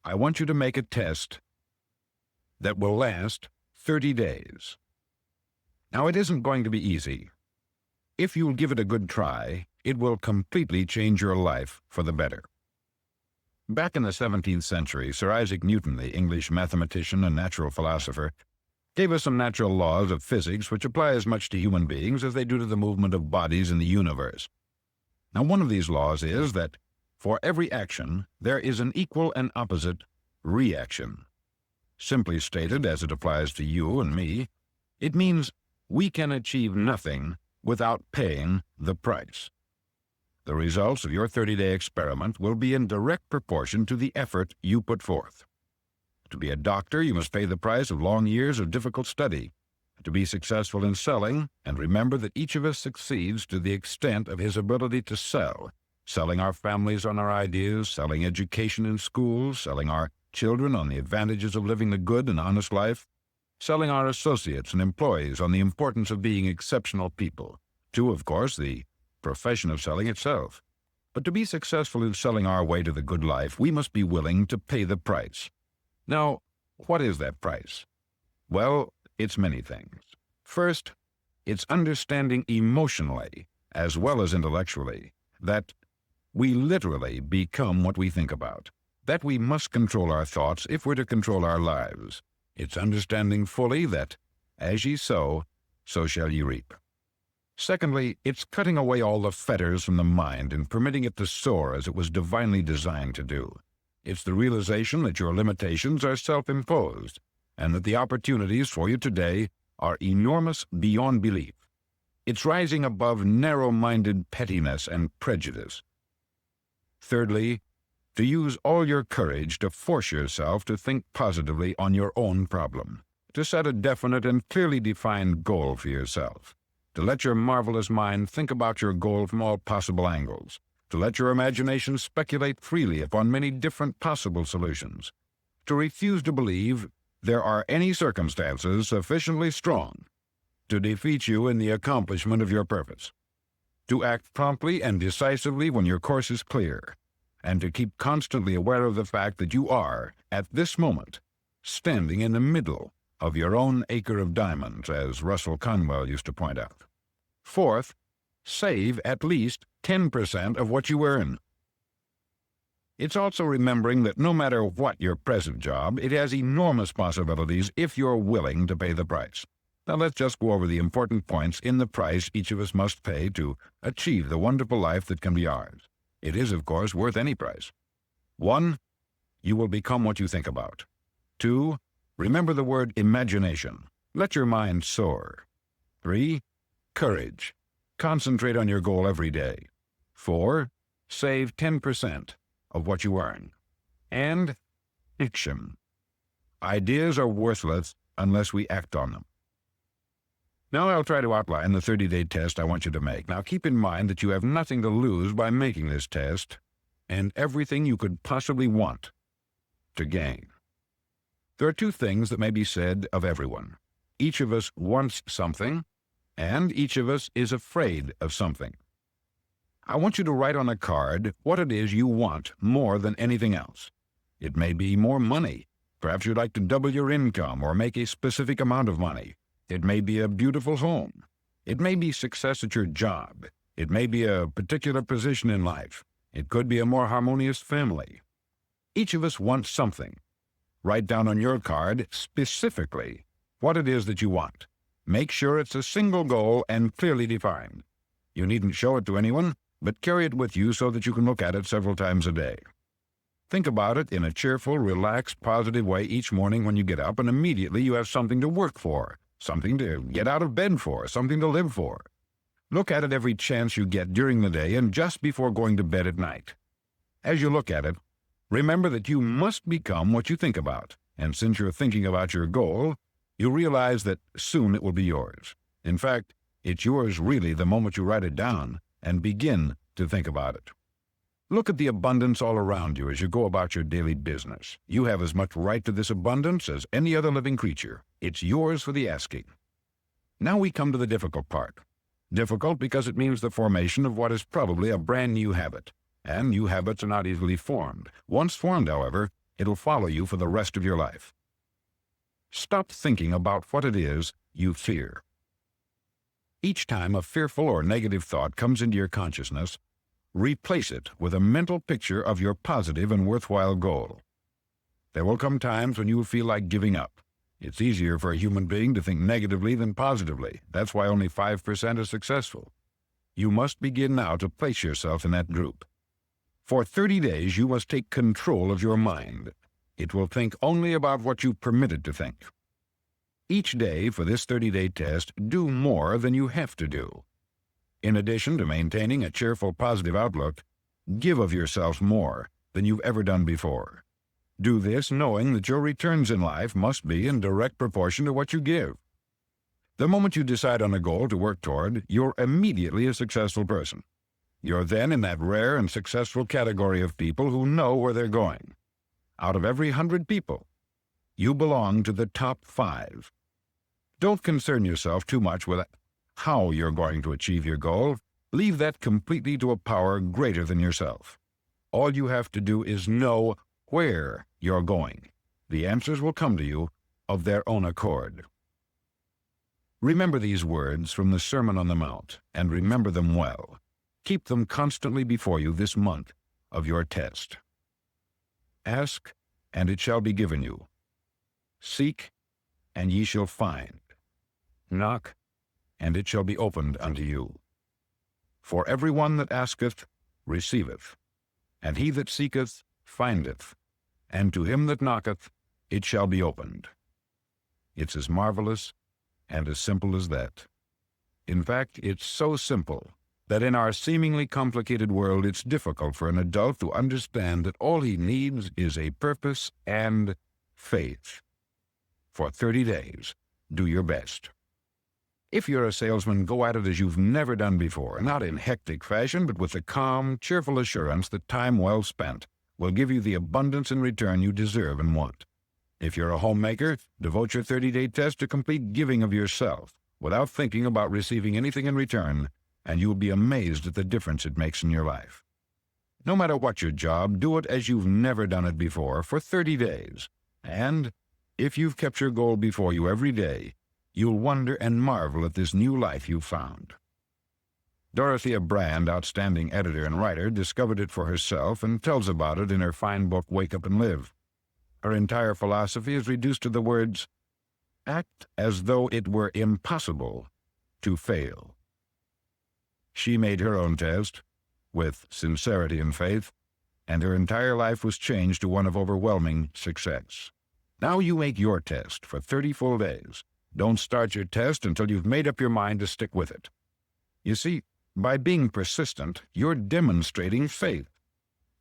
I want you to make a test that will last 30 days. Now, it isn't going to be easy. If you'll give it a good try, it will completely change your life for the better. Back in the 17th century, Sir Isaac Newton, the English mathematician and natural philosopher, gave us some natural laws of physics which apply as much to human beings as they do to the movement of bodies in the universe. Now, one of these laws is that for every action, there is an equal and opposite reaction. Simply stated, as it applies to you and me, it means we can achieve nothing without paying the price. The results of your 30-day experiment will be in direct proportion to the effort you put forth. To be a doctor, you must pay the price of long years of difficult study. To be successful in selling, and remember that each of us succeeds to the extent of his ability to sell, selling our families on our ideas, selling education in schools, selling our children on the advantages of living the good and honest life, selling our associates and employees on the importance of being exceptional people, to, of course, the profession of selling itself. But to be successful in selling our way to the good life, we must be willing to pay the price. Now, what is that price? Well, it's many things. First, it's understanding emotionally, as well as intellectually, that we literally become what we think about, that we must control our thoughts if we're to control our lives. It's understanding fully that, as ye sow, so shall ye reap. Secondly, it's cutting away all the fetters from the mind and permitting it to soar as it was divinely designed to do. It's the realization that your limitations are self-imposed and that the opportunities for you today are enormous beyond belief. It's rising above narrow-minded pettiness and prejudice. Thirdly, to use all your courage to force yourself to think positively on your own problem, to set a definite and clearly defined goal for yourself, to let your marvelous mind think about your goal from all possible angles, to let your imagination speculate freely upon many different possible solutions, to refuse to believe there are any circumstances sufficiently strong to defeat you in the accomplishment of your purpose, to act promptly and decisively when your course is clear, and to keep constantly aware of the fact that you are, at this moment, standing in the middle of your own acre of diamonds, as Russell Conwell used to point out. Fourth, save at least 10% of what you earn. It's also remembering that no matter what your present job, it has enormous possibilities if you're willing to pay the price. Now let's just go over the important points in the price each of us must pay to achieve the wonderful life that can be ours. It is, of course, worth any price. 1, you will become what you think about. 2, remember the word imagination. Let your mind soar. 3, courage. Concentrate on your goal every day. 4, save 10% of what you earn. And action. Ideas are worthless unless we act on them. Now I'll try to outline the 30-day test I want you to make. Now keep in mind that you have nothing to lose by making this test, and everything you could possibly want to gain. There are 2 things that may be said of everyone. Each of us wants something, and each of us is afraid of something. I want you to write on a card what it is you want more than anything else. It may be more money. Perhaps you'd like to double your income or make a specific amount of money. It may be a beautiful home. It may be success at your job. It may be a particular position in life. It could be a more harmonious family. Each of us wants something. Write down on your card specifically what it is that you want. Make sure it's a single goal and clearly defined. You needn't show it to anyone, but carry it with you so that you can look at it several times a day. Think about it in a cheerful, relaxed, positive way each morning when you get up, and immediately you have something to work for, something to get out of bed for, something to live for. Look at it every chance you get during the day and just before going to bed at night. As you look at it, remember that you must become what you think about, and since you're thinking about your goal, you realize that soon it will be yours. In fact, it's yours really the moment you write it down and begin to think about it. Look at the abundance all around you as you go about your daily business. You have as much right to this abundance as any other living creature. It's yours for the asking. Now we come to the difficult part. Difficult because it means the formation of what is probably a brand new habit. And new habits are not easily formed. Once formed, however, It'll follow you for the rest of your life. Stop thinking about what it is you fear. Each time a fearful or negative thought comes into your consciousness, replace it with a mental picture of your positive and worthwhile goal. There will come times when you will feel like giving up. It's easier for a human being to think negatively than positively. That's why only 5% are successful. You must begin now to place yourself in that group. For 30 days, you must take control of your mind. It will think only about what you permit it to think. Each day for this 30-day test, do more than you have to do. In addition to maintaining a cheerful, positive outlook, give of yourself more than you've ever done before. Do this knowing that your returns in life must be in direct proportion to what you give. The moment you decide on a goal to work toward, you're immediately a successful person. You're then in that rare and successful category of people who know where they're going. Out of every 100 people, you belong to the top 5. Don't concern yourself too much with how you're going to achieve your goal. Leave that completely to a power greater than yourself. All you have to do is know where you're going. The answers will come to you of their own accord. Remember these words from the Sermon on the Mount, and remember them well. Keep them constantly before you this month of your test. Ask, and it shall be given you. Seek, and ye shall find. Knock, and it shall be opened unto you. For every one that asketh receiveth, and he that seeketh findeth, and to him that knocketh it shall be opened. It's as marvelous and as simple as that. In fact, it's so simple that in our seemingly complicated world, it's difficult for an adult to understand that all he needs is a purpose and faith. For 30 days, do your best. If you're a salesman, go at it as you've never done before, not in hectic fashion, but with the calm, cheerful assurance that time well spent will give you the abundance in return you deserve and want. If you're a homemaker, devote your 30-day test to complete giving of yourself without thinking about receiving anything in return, and you'll be amazed at the difference it makes in your life. No matter what your job, do it as you've never done it before for 30 days. And if you've kept your goal before you every day, you'll wonder and marvel at this new life you've found. Dorothea Brand, outstanding editor and writer, discovered it for herself and tells about it in her fine book, Wake Up and Live. Her entire philosophy is reduced to the words, act as though it were impossible to fail. She made her own test with sincerity and faith, and her entire life was changed to one of overwhelming success. Now you make your test for 30 full days. Don't start your test until you've made up your mind to stick with it. You see, by being persistent, you're demonstrating faith.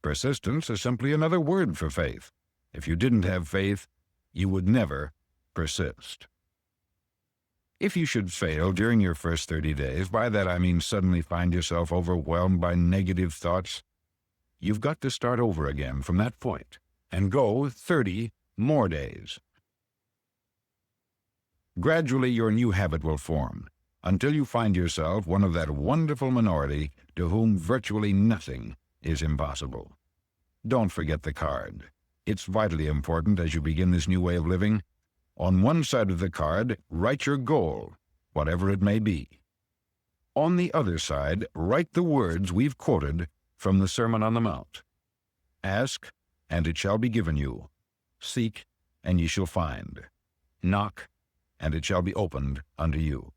Persistence is simply another word for faith. If you didn't have faith, you would never persist. If you should fail during your first 30 days, by that I mean suddenly find yourself overwhelmed by negative thoughts, you've got to start over again from that point and go 30 more days. Gradually, your new habit will form until you find yourself one of that wonderful minority to whom virtually nothing is impossible. Don't forget the card. It's vitally important as you begin this new way of living. On one side of the card, write your goal, whatever it may be. On the other side, write the words we've quoted from the Sermon on the Mount. Ask, and it shall be given you. Seek, and ye shall find. Knock, and it shall be opened unto you.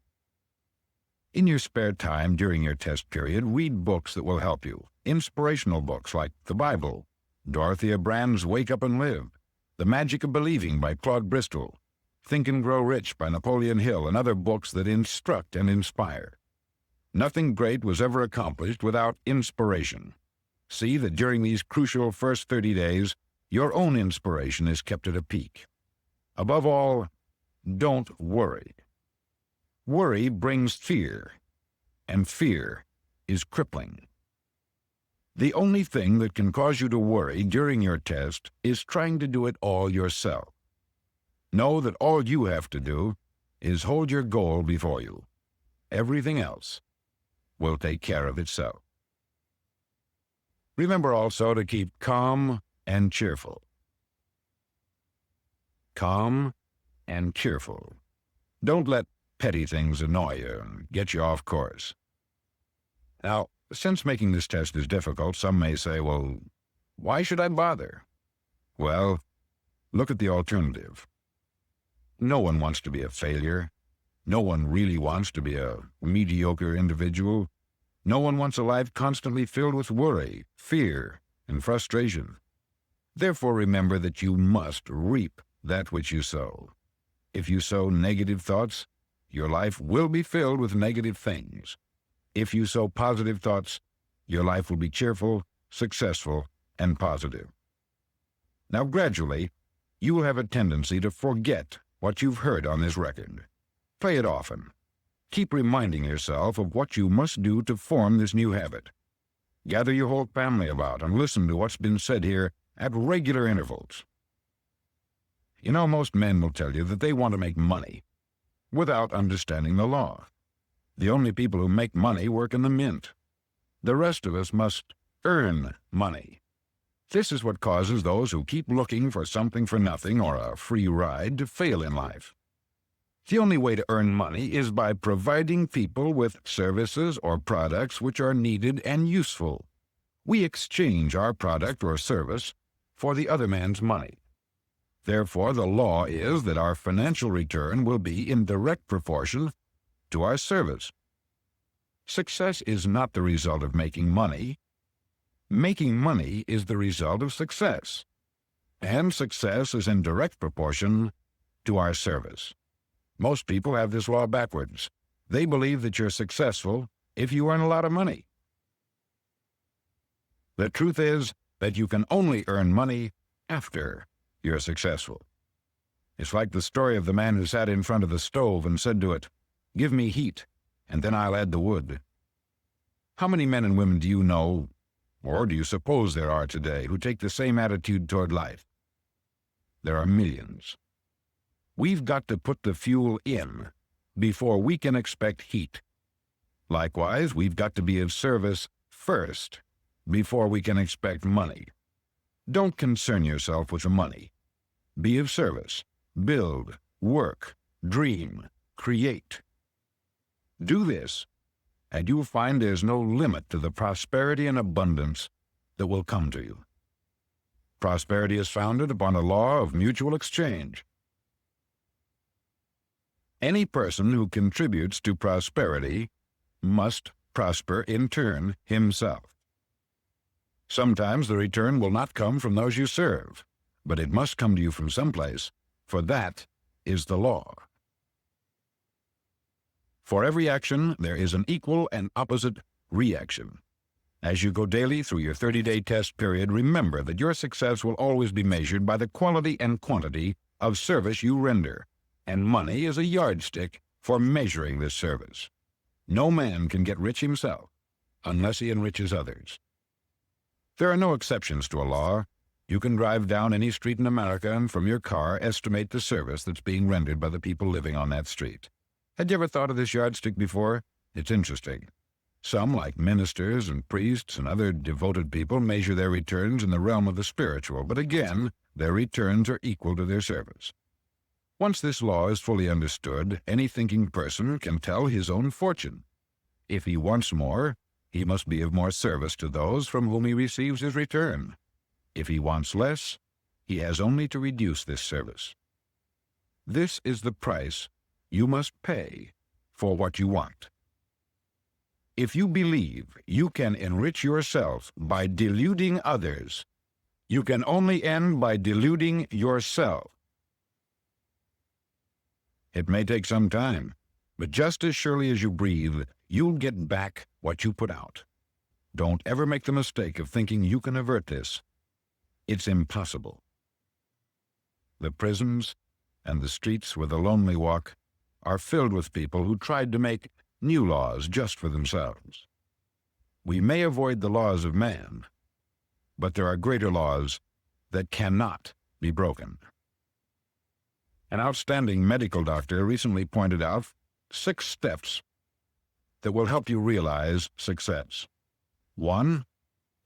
In your spare time during your test period, read books that will help you. Inspirational books like the Bible, Dorothea Brand's Wake Up and Live, The Magic of Believing by Claude Bristol, Think and Grow Rich by Napoleon Hill, and other books that instruct and inspire. Nothing great was ever accomplished without inspiration. See that during these crucial first 30 days, your own inspiration is kept at a peak. Above all, don't worry. Worry brings fear, and fear is crippling. The only thing that can cause you to worry during your test is trying to do it all yourself. Know that all you have to do is hold your goal before you. Everything else will take care of itself. Remember also to keep calm and cheerful. calm and cheerful. Don't let petty things annoy you and get you off course. Now, since making this test is difficult, some may say, well, why should I bother? Well, look at the alternative. No one wants to be a failure. No one really wants to be a mediocre individual. No one wants a life constantly filled with worry, fear, and frustration. Therefore, remember that you must reap that which you sow. If you sow negative thoughts, your life will be filled with negative things. If you sow positive thoughts, your life will be cheerful, successful, and positive. Now, gradually, you will have a tendency to forget what you've heard on this record. Play it often. Keep reminding yourself of what you must do to form this new habit. Gather your whole family about and listen to what's been said here at regular intervals. You know, most men will tell you that they want to make money without understanding the law. The only people who make money work in the mint. The rest of us must earn money. This is what causes those who keep looking for something for nothing or a free ride to fail in life. The only way to earn money is by providing people with services or products which are needed and useful. We exchange our product or service for the other man's money. Therefore, the law is that our financial return will be in direct proportion to our service. Success is not the result of making money. Making money is the result of success, and success is in direct proportion to our service. Most people have this law backwards. They believe that you're successful if you earn a lot of money. The truth is that you can only earn money after you're successful. It's like the story of the man who sat in front of the stove and said to it, "Give me heat, and then I'll add the wood." How many men and women do you know, or do you suppose there are today, who take the same attitude toward life? There are millions. We've got to put the fuel in before we can expect heat. Likewise, we've got to be of service first before we can expect money. Don't concern yourself with the money. Be of service. Build, work, dream, create. Do this, and you'll find there's no limit to the prosperity and abundance that will come to you. Prosperity is founded upon a law of mutual exchange. Any person who contributes to prosperity must prosper in turn himself. Sometimes the return will not come from those you serve, but it must come to you from someplace, for that is the law. For every action, there is an equal and opposite reaction. As you go daily through your 30-day test period, remember that your success will always be measured by the quality and quantity of service you render, and money is a yardstick for measuring this service. No man can get rich himself unless he enriches others. There are no exceptions to a law. You can drive down any street in America and from your car estimate the service that's being rendered by the people living on that street. Had you ever thought of this yardstick before? It's interesting. Some, like ministers and priests and other devoted people, measure their returns in the realm of the spiritual, but again, their returns are equal to their service. Once this law is fully understood, any thinking person can tell his own fortune. If he wants more, he must be of more service to those from whom he receives his return. If he wants less, he has only to reduce this service. This is the price you must pay for what you want. If you believe you can enrich yourself by deluding others, you can only end by deluding yourself. It may take some time, but just as surely as you breathe, you'll get back what you put out. Don't ever make the mistake of thinking you can avert this. It's impossible. The prisons and the streets where the lonely walk are filled with people who tried to make new laws just for themselves. We may avoid the laws of man, but there are greater laws that cannot be broken. An outstanding medical doctor recently pointed out 6 steps that will help you realize success. 1.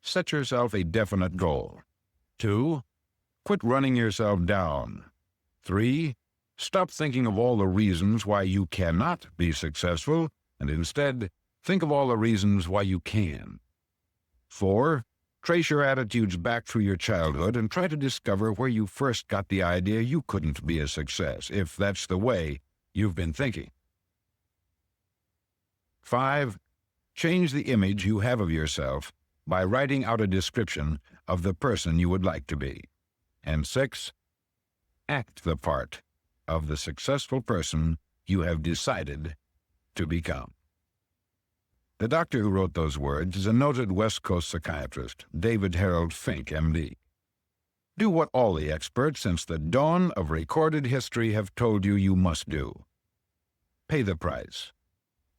Set yourself a definite goal. 2. Quit running yourself down. 3. Stop thinking of all the reasons why you cannot be successful, and instead think of all the reasons why you can. 4. Trace your attitudes back through your childhood and try to discover where you first got the idea you couldn't be a success, if that's the way you've been thinking. 5. Change the image you have of yourself by writing out a description of the person you would like to be. And 6. Act the part of the successful person you have decided to become. The doctor who wrote those words is a noted West Coast psychiatrist, David Harold Fink, M.D. Do what all the experts since the dawn of recorded history have told you you must do. Pay the price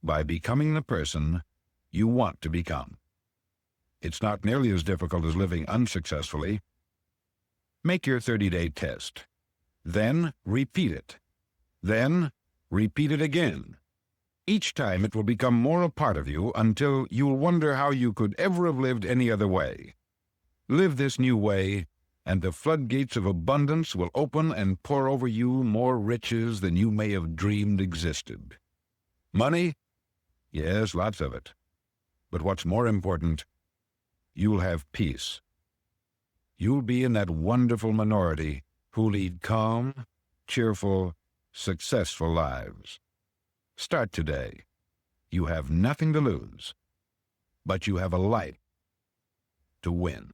by becoming the person you want to become. It's not nearly as difficult as living unsuccessfully. Make your 30-day test. Then repeat it. Then repeat it again. Each time it will become more a part of you until you'll wonder how you could ever have lived any other way. Live this new way, and the floodgates of abundance will open and pour over you more riches than you may have dreamed existed. Money? Yes, lots of it. But what's more important, you'll have peace. You'll be in that wonderful minority who lead calm, cheerful, successful lives. Start today. You have nothing to lose, but you have a life to win.